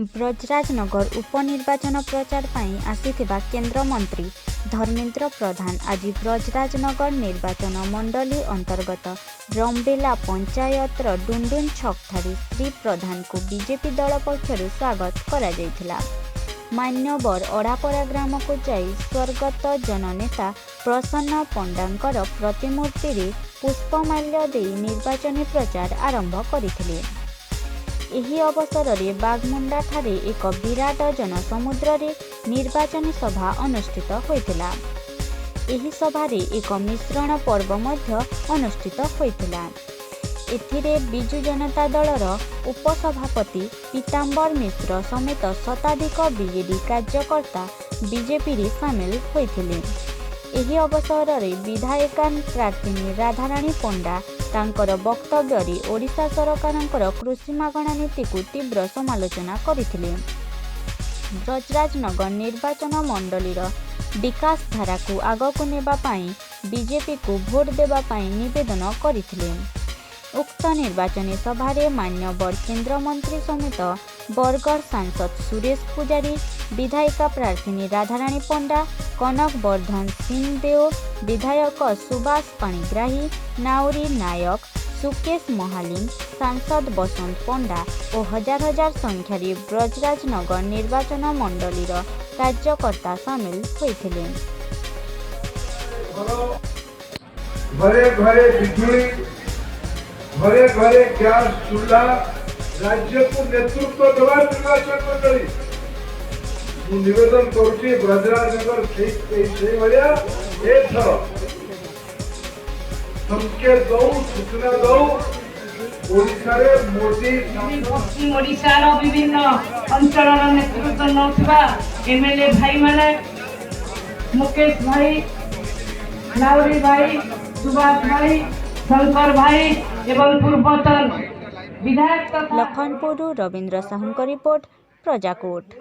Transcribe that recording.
ब्रजराजनगर उपनिर्वाचन प्रचार पाई आसीथिबा केंद्र मंत्री धर्मेंद्र प्रधान आज ब्रजराजनगर निर्वाचन मंडली अंतर्गत रमबेला पंचायतर डुंडुन छक ठारे श्री प्रधान को बीजेपी दल पक्षर स्वागत करा जायथिला। मान्यवर ओडापड़ा ग्राम को जाई स्वर्गत जननेता प्रसन्न पंडांकर प्रतिमूर्ति रे पुष्पमाल्य दे निर्वाचन प्रचार आरंभ करथिले। एही अवसर रे बागमुंडा ठारे एक विराट जनसमुद्र रे निर्वाचन सभा अनुष्ठित होइतिला। एही सभा रे एक मिश्रण पर्व मध्य अनुष्ठित होइतिला। एथिरे बिजु जनता दलर उपसभापति पीताम्बर मिश्र समेत शताधिक बीजेडी कार्यकर्ता बीजेपी रे सामिल होइथिले। एही अवसर रे विधायिका प्रार्थी राधाराणी पंडा तांकर वक्तव्य रे ओडिशा सरकारंकर कृषि मागणा नीति को तीव्र समालोचना करथिले। ब्रजराजनगर निर्वाचन मंडलीर विकास धारा को आगकु नेबा पाई बीजेपी को भोट देबा पाई निवेदन करथिले। उक्त निर्वाचन सभा रे मान्यवर केंद्र मंत्री समेत बरगढ़ सांसद सुरेश पुजारी, विधायिका प्रार्थी राधाराणी पंडा, कनक वर्धन सिंहदेव, विधायक सुभाष पाणिग्राही, नाउरी नायक, सुकेश महालिंग, सांसद बसंत पंडा और हजार हजार संख्यारे ब्रजराजनगर निर्वाचन मंडलीर कार्यकर्ता सामिल होइथिले। घरे घरे बिजुली, घरे घरे गैस चूल्हा राज्य को नेतृत्व देवा निर्वाचन मंडली निवेदन करुच्ची ब्रजराजनगर से भाया एथर संकेत दौ सूचना दौ ओडिशारे मोदी पश्चिम ओडिशार विभिन्न अंचल नेतृत्व नौथिबा एमएलए भाई माने मुकेश भाई, नाउरी भाई, सुभाष भाई, शंकर भाई एवं पूर्वतन विधायक लखनपुर रविंद्र साहू रिपोर्ट प्रजाकोट।